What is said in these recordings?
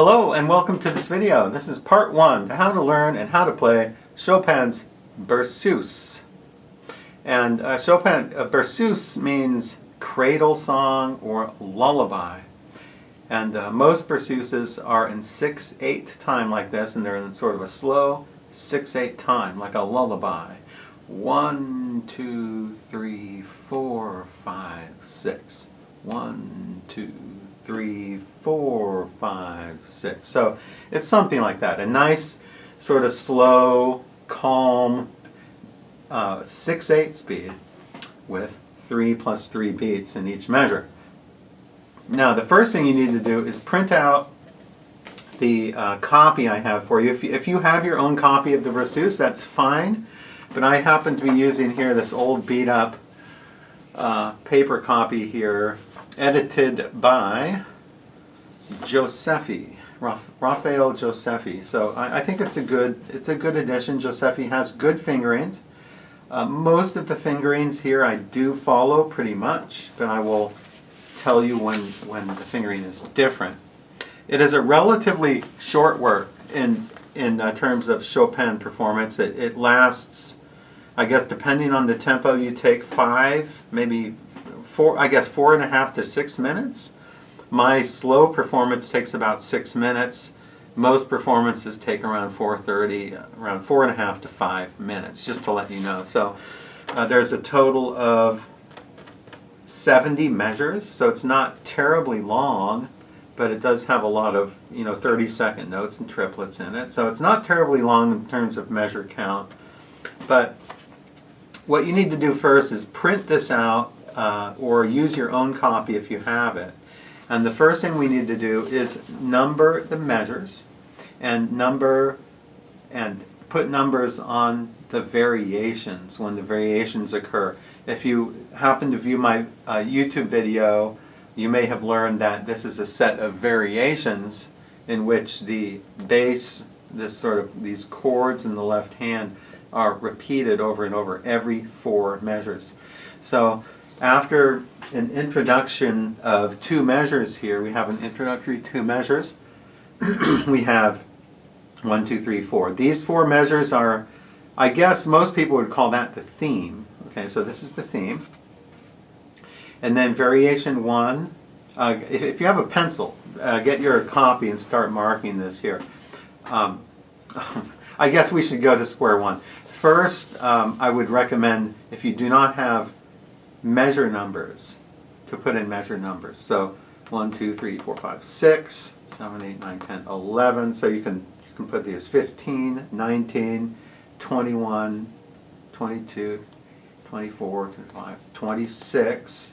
Hello and welcome to this video. This is part 1 to how to learn and how to play Chopin's Berceuse. And Berceuse means cradle song or lullaby. And most Berceuses are in 6/8 time like this, and they're in sort of a slow 6/8 time, like a lullaby. 1, 2, 3, 4, 5, 6. 1, 2, 3, 4, 5, 6. So it's something like that. A nice sort of slow, calm 6/8 speed with 3 + 3 beats in each measure. Now the first thing you need to do is print out the copy I have for you. If you have your own copy of the Berceuse, that's fine. But I happen to be using here this old beat up paper copy here, edited by Josephi, Raphael Josephi. So I think it's a good addition. Josephi has good fingerings. Most of the fingerings here I do follow pretty much, but I will tell you when the fingering is different. It is a relatively short work in terms of Chopin performance. It lasts, I guess, depending on the tempo, you take 5, maybe 4, I guess 4.5 to 6 minutes. My slow performance takes about 6 minutes. Most performances take around 4:30, around 4.5 to 5 minutes, just to let you know. So there's a total of 70 measures, so it's not terribly long, but it does have a lot of 30-second notes and triplets in it. So it's not terribly long in terms of measure count. But what you need to do first is print this out or use your own copy if you have it. And the first thing we need to do is number the measures and put numbers on the variations when the variations occur. If you happen to view my YouTube video, you may have learned that this is a set of variations in which the bass, these chords in the left hand, are repeated over and over every 4 measures. So after an introduction of 2 measures here, we have an introductory 2 measures. We have 1, 2, 3, 4. These 4 measures are, I guess most people would call that the theme. Okay, so this is the theme. And then variation 1, if you have a pencil, get your copy and start marking this here. I guess we should go to square one. First, I would recommend, if you do not have measure numbers, to put in measure numbers. So 1, 2, 3, 4, 5, 6, 7, 8, 9, 10, 11. So you can put these 15, 19, 21, 22, 24, 25, 26,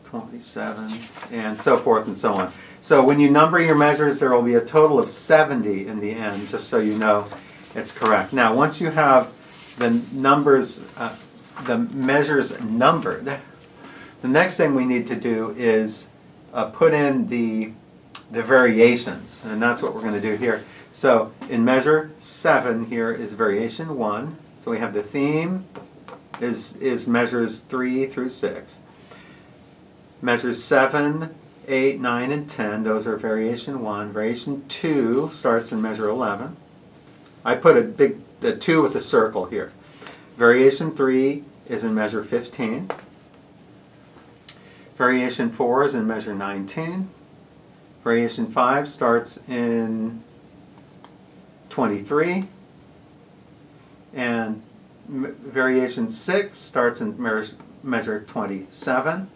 27, and so forth and so on. So when you number your measures, there will be a total of 70 in the end, just so you know it's correct. Now, once you have the numbers, the measures numbered, the next thing we need to do is put in the variations, and that's what we're going to do here. So in measure 7 here is variation 1. So we have the theme is measures 3 through 6. Measures 7, 8, 9, and 10, those are variation 1. Variation 2 starts in measure 11. I put a 2 with a circle here. Variation 3 is in measure 15. Variation 4 is in measure 19. Variation 5 starts in 23. And variation 6 starts in measure 27.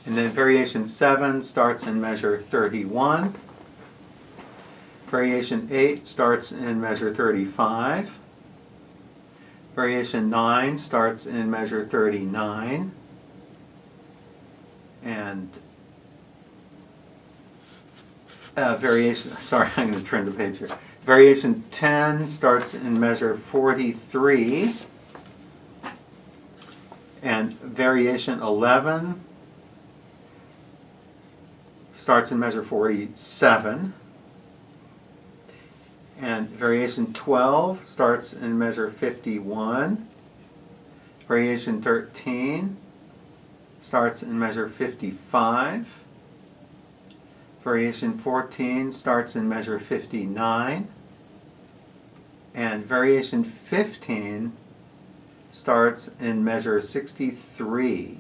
And then variation 7 starts in measure 31. Variation 8 starts in measure 35. Variation 9 starts in measure 39. And sorry, I'm going to turn the page here. Variation 10 starts in measure 43. And variation 11 starts in measure 47. And variation 12 starts in measure 51. Variation 13 starts in measure 55. Variation 14 starts in measure 59. And variation 15 starts in measure 63.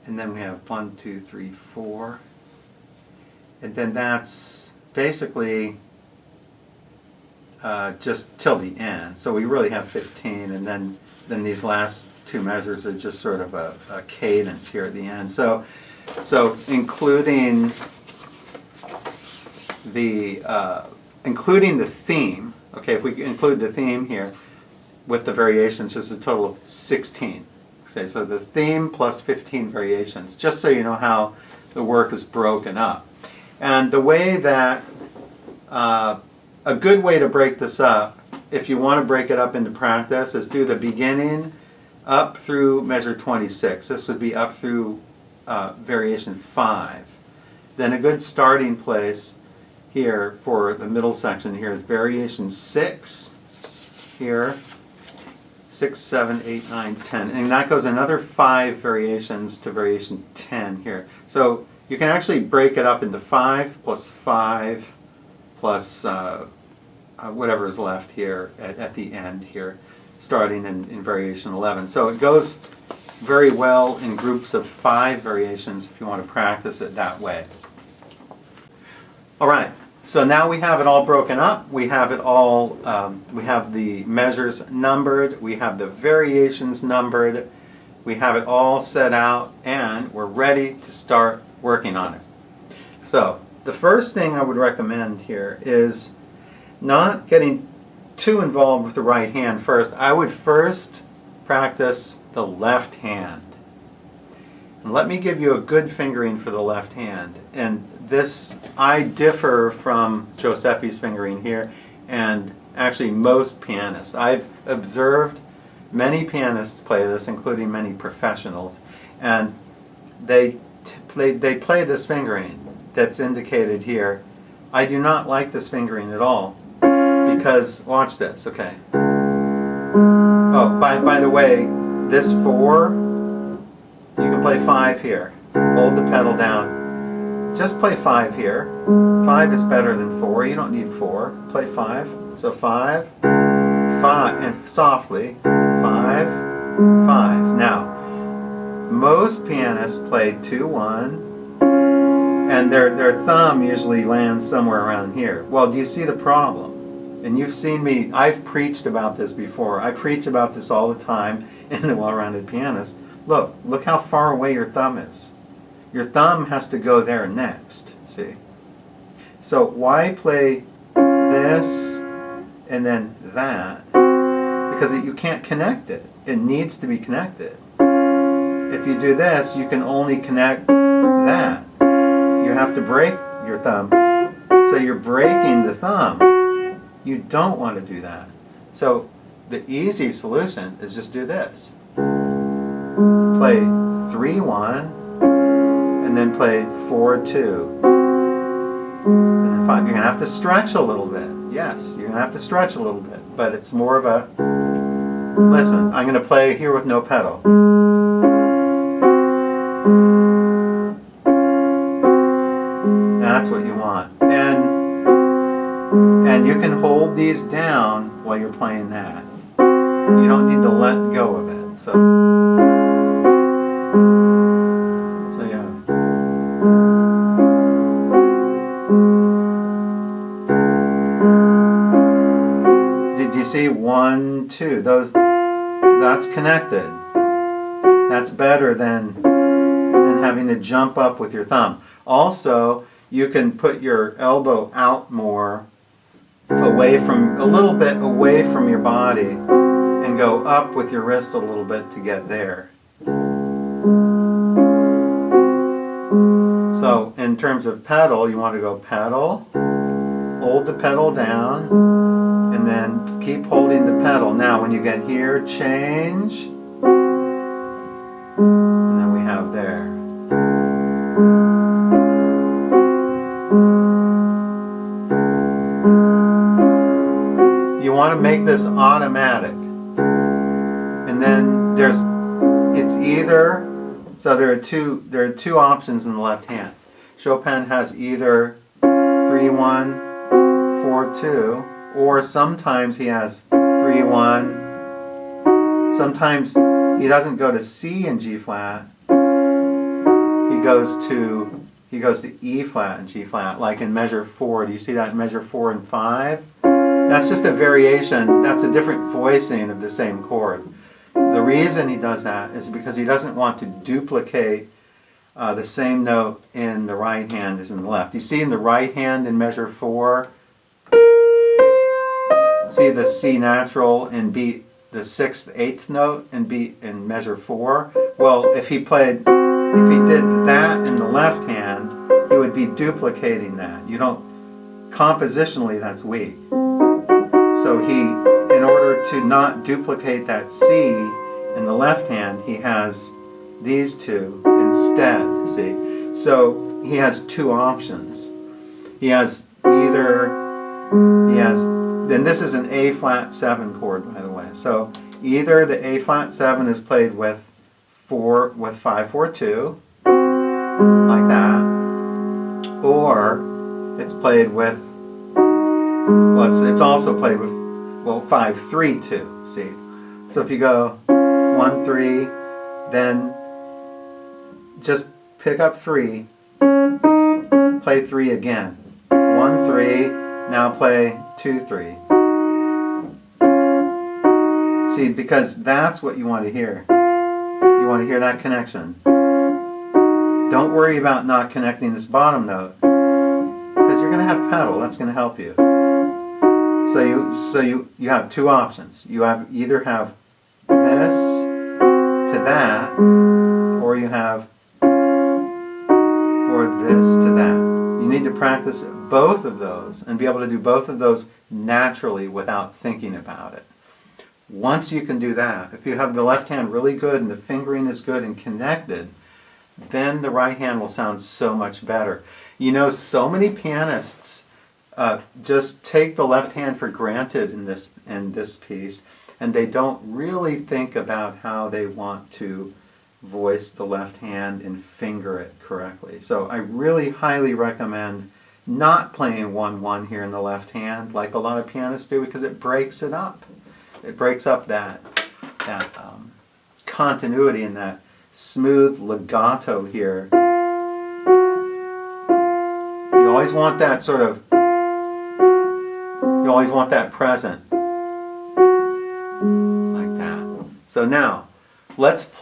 And then we have 1, 2, 3, 4. And then that's basically just till the end. So we really have 15, and then these last two measures are just sort of a cadence here at the end. So including the theme, okay, if we include the theme here with the variations, there's a total of 16. Okay, so the theme plus 15 variations, just so you know how the work is broken up. And the way that, a good way to break this up, if you want to break it up into practice, is do the beginning up through measure 26. This would be up through variation 5. Then a good starting place here for the middle section here is variation 6 here. 6, 7, 8, 9, 10. And that goes another 5 variations to variation 10 here. So you can actually break it up into 5 plus 5 plus whatever is left here at the end here, starting in variation 11. So it goes very well in groups of 5 variations if you want to practice it that way. All right. So now we have it all broken up. We have it all, we have the measures numbered, we have the variations numbered, we have it all set out, and we're ready to start working on it. So the first thing I would recommend here is not getting too involved with the right hand first. I would first practice the left hand. And let me give you a good fingering for the left hand. And this, I differ from Giuseppe's fingering here, and actually most pianists. I've observed many pianists play this, including many professionals, and they play this fingering that's indicated here. I do not like this fingering at all, because, watch this, okay. Oh, by the way, this 4, you can play 5 here. Hold the pedal down. Just play 5 here. 5 is better than 4. You don't need 4. Play 5. So 5, 5, and softly, 5, 5. Now, most pianists play 2, 1, and their thumb usually lands somewhere around here. Well, do you see the problem? And you've seen me, I've preached about this before. I preach about this all the time in the Well-Rounded Pianist. Look how far away your thumb is. Your thumb has to go there next, see? So why play this and then that? Because you can't connect it. It needs to be connected. If you do this, you can only connect that. You have to break your thumb. So you're breaking the thumb. You don't want to do that. So the easy solution is just do this. Play 3, 1, and then play 4, 2, and then 5. You're going to have to stretch a little bit. Yes, you're going to have to stretch a little bit, but it's more of a, listen, I'm going to play here with no pedal. That's what you want. And you can hold these down while you're playing that. You don't need to let go of it. So yeah. Did you see 1, 2? That's connected. That's better than having to jump up with your thumb. Also, you can put your elbow out more, away from, a little bit away from your body, and go up with your wrist a little bit to get there. So in terms of pedal, you want to go pedal, hold the pedal down, and then keep holding the pedal. Now when you get here, change, and then we have there. You want to make this automatic. And then it's either, so there are two options in the left hand. Chopin has either 3-1, 4-2, or sometimes he has 3-1. Sometimes he doesn't go to C in G flat. He goes to E flat and G flat, like in measure 4. Do you see that in measure 4 and 5? That's just a variation. That's a different voicing of the same chord. The reason he does that is because he doesn't want to duplicate the same note in the right hand as in the left. You see in the right hand in measure 4, see the C natural and beat the 6th, 8th note and beat in measure 4. Well, if he did that in the left hand, he would be duplicating that. You don't, compositionally that's weak. So in order to not duplicate that C in the left hand, he has these two instead, see? So he has two options. And this is an A flat 7 chord, by the way. So either the A flat 7 is played with 5-4-2, like that, or it's played with, it's also played with, 5-3-2, see? So if you go 1-3, then just pick up 3, play 3 again. 1-3, now play 2-3. See, because that's what you want to hear. You want to hear that connection. Don't worry about not connecting this bottom note, because you're going to have pedal. That's going to help you. So you have two options. You either have this to that, or you have this to that. You need to practice both of those and be able to do both of those naturally without thinking about it. Once you can do that, if you have the left hand really good and the fingering is good and connected, then the right hand will sound so much better. You know, so many pianists just take the left hand for granted in this piece, and they don't really think about how they want to voice the left hand and finger it correctly. So I really highly recommend not playing 1-1 here in the left hand like a lot of pianists do, because it breaks it up. It breaks up that continuity and that smooth legato here. You always want that you always want that present. Like that. So now, let's just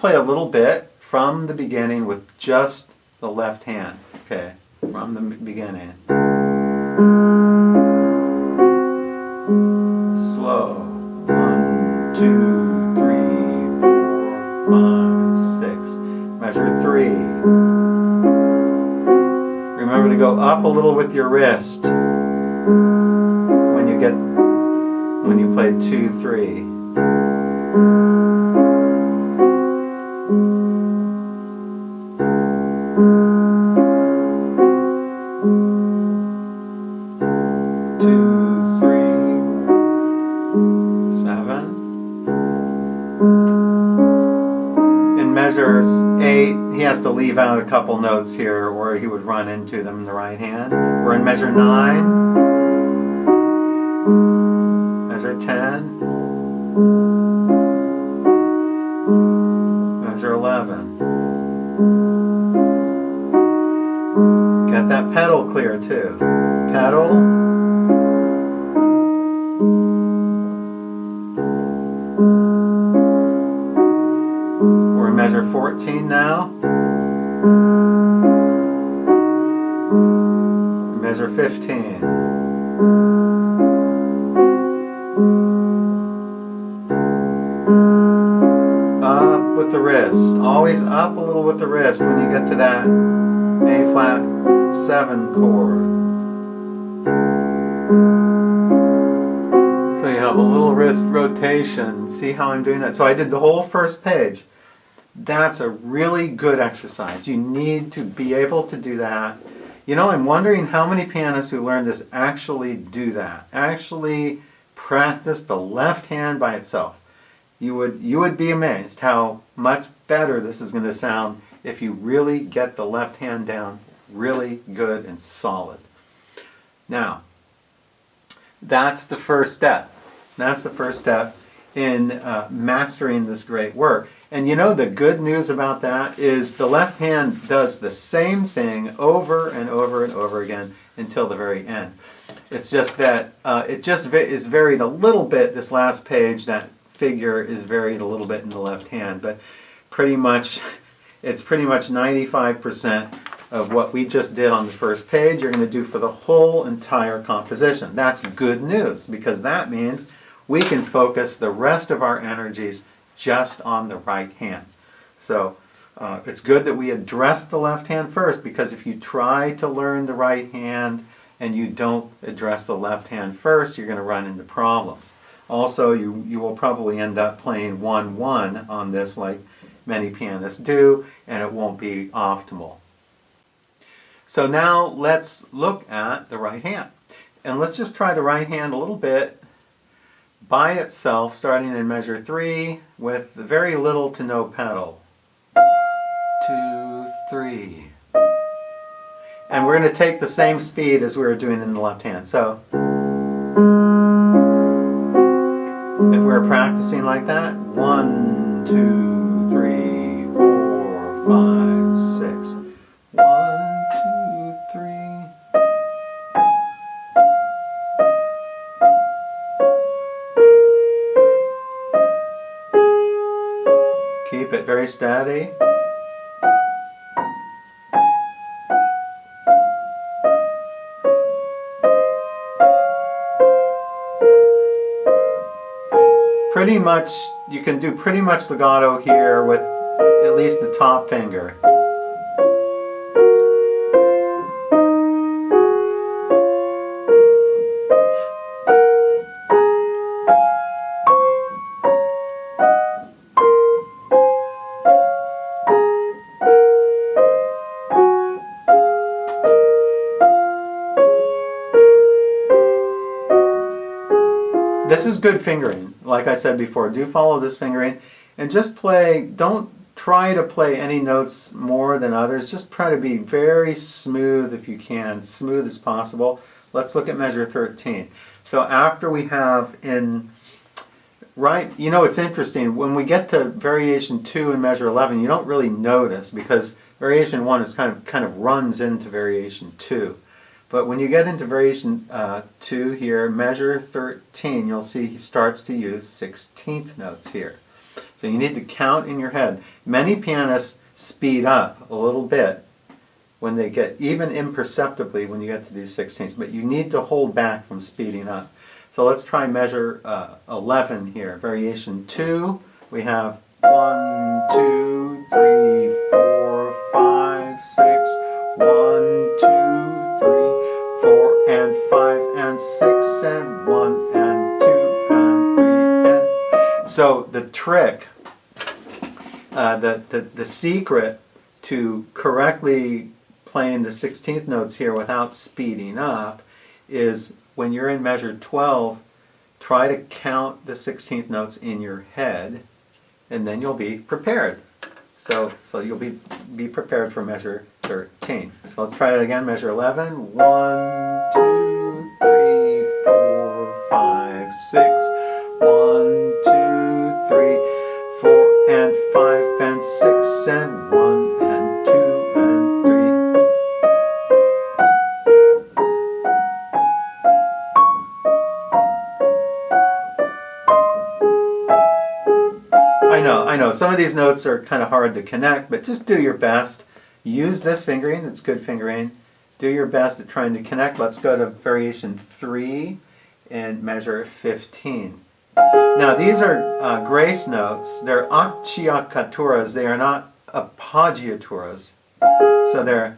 play a little bit from the beginning with just the left hand. Okay, from the beginning. Slow. 1, 2, 3, 4, 5, 6. Measure 3. Remember to go up a little with your wrist when you play 2, 3. Measures 8, he has to leave out a couple notes here or he would run into them in the right hand. We're in measure 9, measure 10, measure 11. Get that pedal clear too. Pedal. Measure 14 now. Measure 15. Up with the wrist. Always up a little with the wrist when you get to that A flat 7 chord. So you have a little wrist rotation. See how I'm doing that? So I did the whole first page. That's a really good exercise. You need to be able to do that. You know, I'm wondering how many pianists who learn this actually do that. Actually practice the left hand by itself. You would be amazed how much better this is going to sound if you really get the left hand down really good and solid. Now, that's the first step. That's the first step in mastering this great work. And you know, the good news about that is the left hand does the same thing over and over and over again until the very end. It's just that it just is varied a little bit. This last page, that figure is varied a little bit in the left hand, but pretty much it's pretty much 95% of what we just did on the first page you're going to do for the whole entire composition. That's good news, because that means we can focus the rest of our energies just on the right hand. So it's good that we address the left hand first, because if you try to learn the right hand and you don't address the left hand first, you're going to run into problems. Also, you will probably end up playing 1-1 on this, like many pianists do, and it won't be optimal. So now let's look at the right hand. And let's just try the right hand a little bit by itself, starting in measure 3 with very little to no pedal. 2, 3. And we're going to take the same speed as we were doing in the left hand. So if we're practicing like that, 1, 2, 3, 4, 5, 6. 1, 2, 3. Keep it very steady. Pretty much, you can do pretty much legato here with at least the top finger. This is good fingering. Like I said before, do follow this fingering and just play. Don't try to play any notes more than others. Just try to be very smooth if you can, smooth as possible. Let's look at measure 13. So after we have in, right, you know, it's interesting, when we get to variation 2 in measure 11, you don't really notice, because variation 1 is kind of runs into variation 2. But when you get into variation 2 here, measure 13, you'll see he starts to use 16th notes here. So you need to count in your head. Many pianists speed up a little bit when they get, even imperceptibly when you get to these 16ths, but you need to hold back from speeding up. So let's try measure 11 here. Variation 2, we have 1, 2, 3, 4, 5, 6, 1, 2, 4 and 5 and 6 and 1 and 2 and 3 and... So the trick, the secret to correctly playing the 16th notes here without speeding up is when you're in measure 12, try to count the 16th notes in your head, and then you'll be prepared. So you'll be prepared for measure 13. So let's try that again. Measure 11. 1, 2, 3, 4, 5, 6. 1, 2, 3, 4 and 5 and 6 and 1 and 2 and 3. I know. Some of these notes are kind of hard to connect, but just do your best. Use this fingering, it's good fingering. Do your best at trying to connect. Let's go to variation 3 and measure 15. Now these are grace notes. They're acciaccaturas. They are not appoggiaturas. So they're,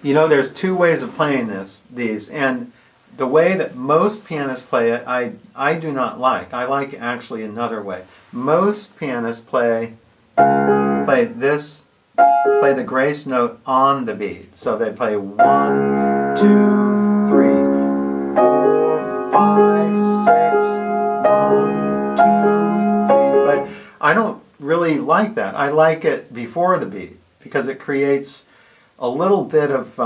you know, there's two ways of playing these, and the way that most pianists play it, I do not like. I like actually another way. Most pianists play the grace note on the beat. So they play 1, 2, 3, 4, 5, 6, 1, 2, 3. But I don't really like that. I like it before the beat because it creates a little bit of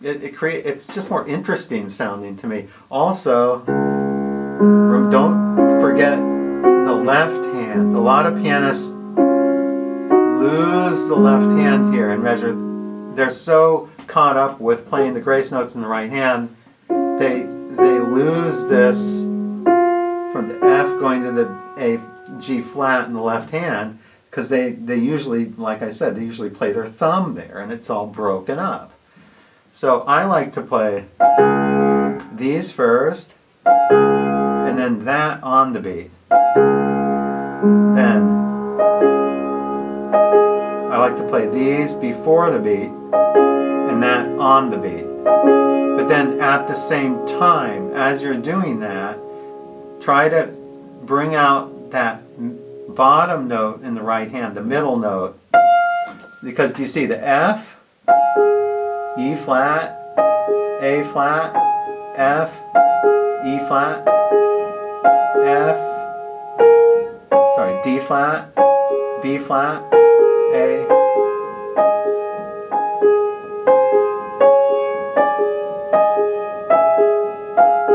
it's just more interesting sounding to me. Also, don't forget the left hand. A lot of pianists lose the left hand here and measure. They're so caught up with playing the grace notes in the right hand, they lose this from the F going to the A, G flat in the left hand, because they usually, like I said, they usually play their thumb there and it's all broken up. So I like to play these first and then that on the beat. Then I like to play these before the beat and that on the beat. But then at the same time, as you're doing that, try to bring out that bottom note in the right hand, the middle note. Because do you see the F, E flat, A flat, F, E flat, F, sorry, D flat, B flat, A.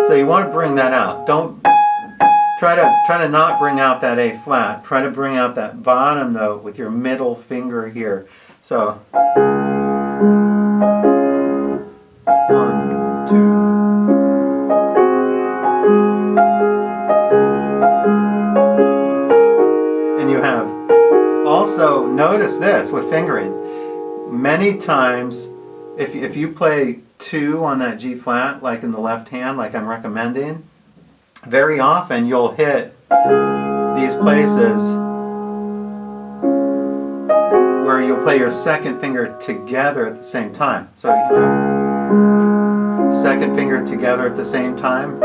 So you want to bring that out. Don't try to not bring out that A flat. Try to bring out that bottom note with your middle finger here. So 1, 2. And you have also notice this with fingering. Many times if you play 2 on that G flat, like in the left hand, like I'm recommending, very often you'll hit these places where you'll play your second finger together at the same time. So you have second finger together at the same time.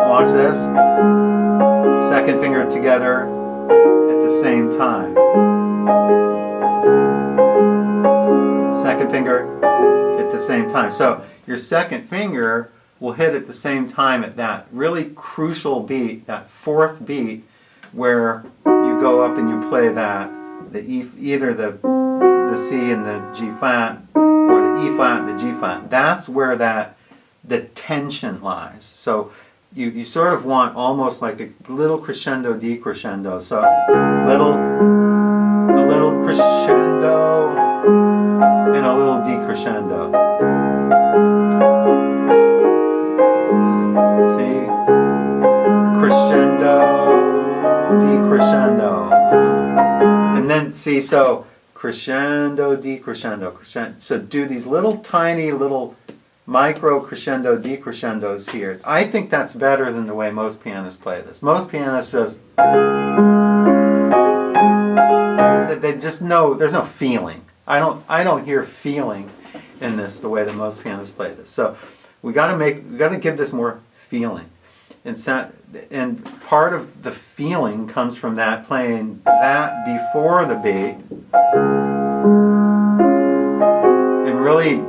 Watch this. Second finger together at the same time. Second finger at the same time. So your second finger will hit at the same time at that really crucial beat, that fourth beat, where you go up and you play that, the E, either the C and the G flat, or the E flat and the G flat. That's where the tension lies. So you sort of want almost like a little crescendo decrescendo. So a little crescendo and a little decrescendo. See? Crescendo, decrescendo. And then, see, so crescendo, decrescendo, crescendo. So do these little tiny little micro crescendo, decrescendos here. I think that's better than the way most pianists play this. Most pianists just, they just know, there's no feeling. I don't hear feeling in this the way that most pianists play this. So we got to give this more feeling. And part of the feeling comes from that playing that before the beat and really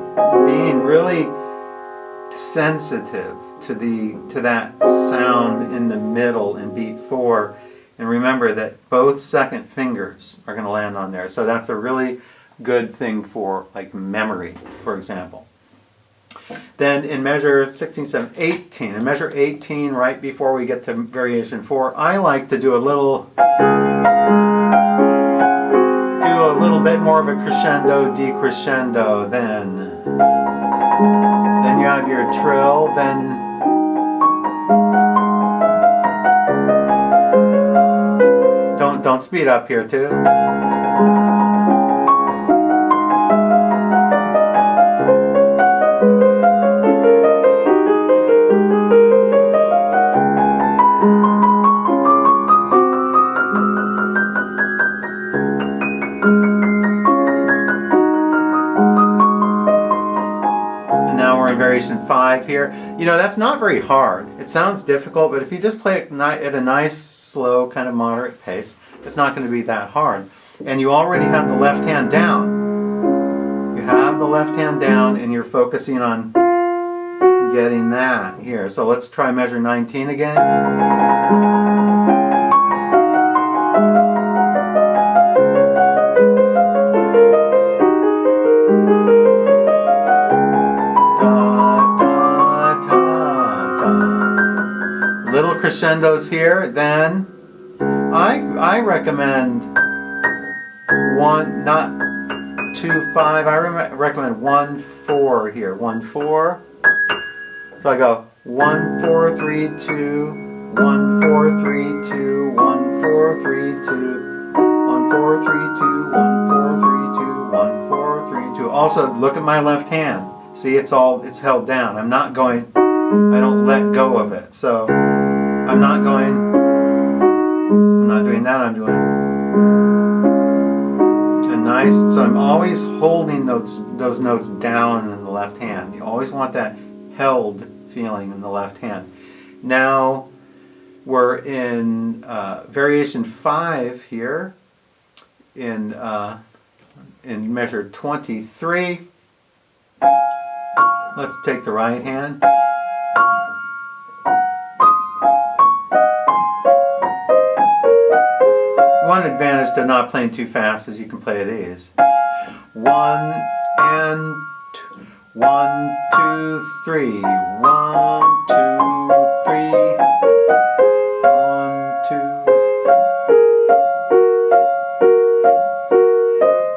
being really sensitive to that sound in the middle in beat 4. And remember that both second fingers are going to land on there. So that's a really good thing for like memory, for example. Then in measure 16, 17, 18, in measure 18, right before we get to variation 4, I like to do a little bit more of a crescendo, decrescendo. Then you have your trill. Then don't speed up here too. Variation 5 here. You know, that's not very hard. It sounds difficult, but if you just play it at a nice, slow, kind of moderate pace, it's not going to be that hard. And you already have the left hand down. You have the left hand down and you're focusing on getting that here. So let's try measure 19 again. crescendos here, then I recommend not 2 5. I recommend 1 4 here. 1 4. So I go 1 4 3 2 1 4 3 2 1 4 3 2 1 4 3 2 1 4 3 2 1 4 3 2. Also look at my left hand. See, it's held down. I don't let go of it. So I'm not doing that. I'm doing a nice. So I'm always holding those notes down in the left hand. You always want that held feeling in the left hand. Now we're in variation 5 here in measure 23. Let's take the right hand. One advantage to not playing too fast is you can play these. 1 and 1 2 3 1 2 3 1 2.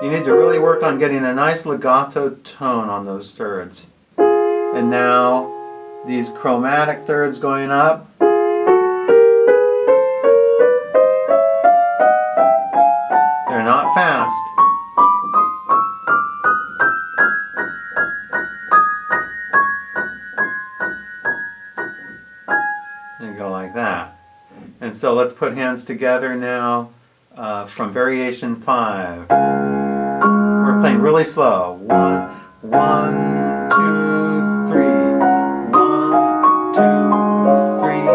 You need to really work on getting a nice legato tone on those thirds. And now these chromatic thirds going up. They're not fast. And go like that. And so let's put hands together now from variation 5. We're playing really slow. 1 1 2 3 1 2 3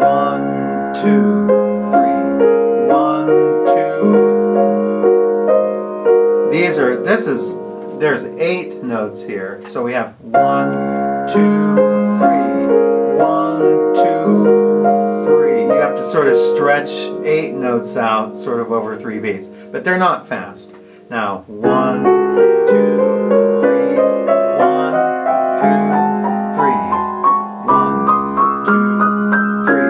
1 2 3 1 2. There's 8 notes here. So we have 1 2 3 1 2 3. You have to sort of stretch 8 notes out sort of over 3 beats, but they're not fast. Now 1 2 3 1 2 3 1 2 3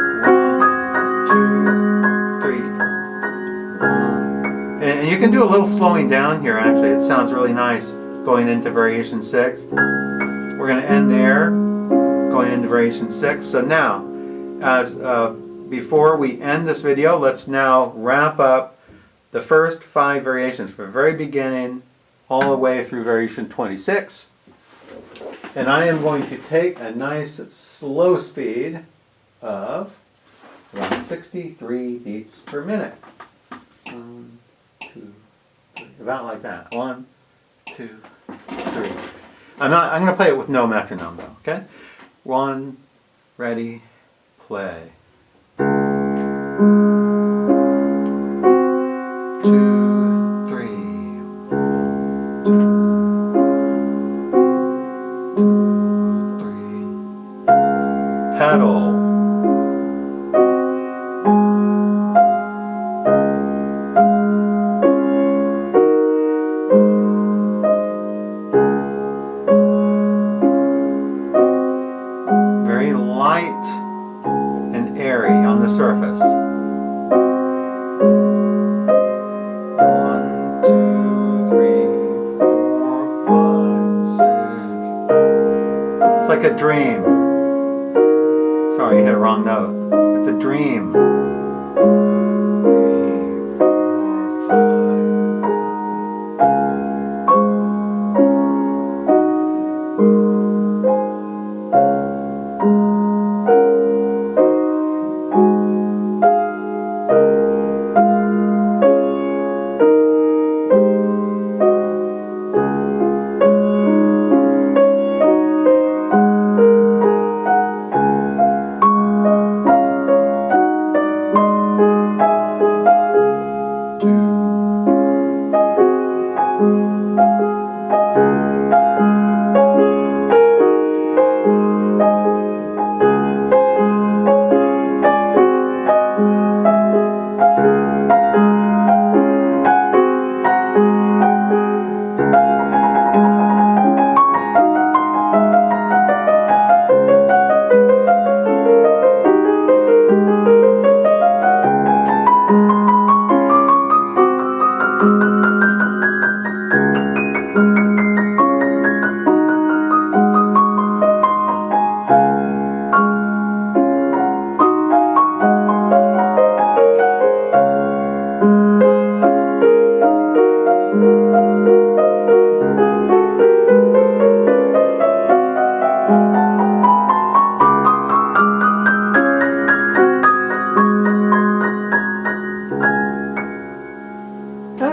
1 2 3. And you can do a little slowing down here. Actually, it sounds really nice going into variation 6. We're going to end there, going into variation 6. So now, as before we end this video, let's now wrap up the first 5 variations from the very beginning all the way through variation 26. And I am going to take a nice slow speed of around 63 beats per minute. 1 2 3, about like that. 1 2 3. I'm going to play it with no metronome though. Okay. 1, ready, play. 2 3 2 3. Pedal. Very light and airy on the surface. 1 2 3 4 5 6. It's like a dream. Sorry, you hit a wrong note. It's a dream. 3 4 5.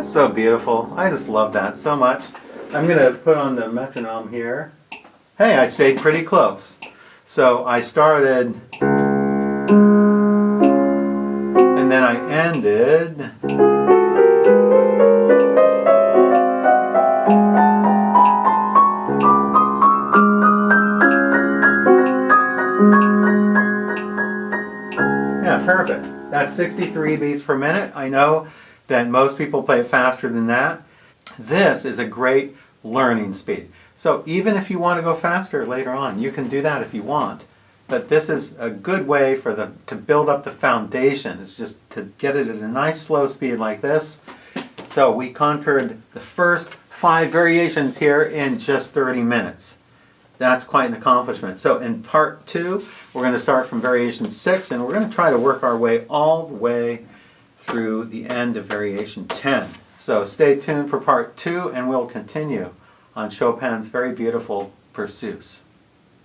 That's so beautiful. I just love that so much. I'm going to put on the metronome here. Hey, I stayed pretty close. So I started, and then I ended. Yeah, perfect. That's 63 beats per minute. I know that most people play it faster than that. This is a great learning speed. So even if you want to go faster later on, you can do that if you want. But this is a good way for to build up the foundation. It's just to get it at a nice slow speed like this. So we conquered the first 5 variations here in just 30 minutes. That's quite an accomplishment. So in part 2, we're going to start from variation 6, and we're going to try to work our way all the way through the end of variation 10. So stay tuned for part 2, and we'll continue on Chopin's very beautiful Berceuse.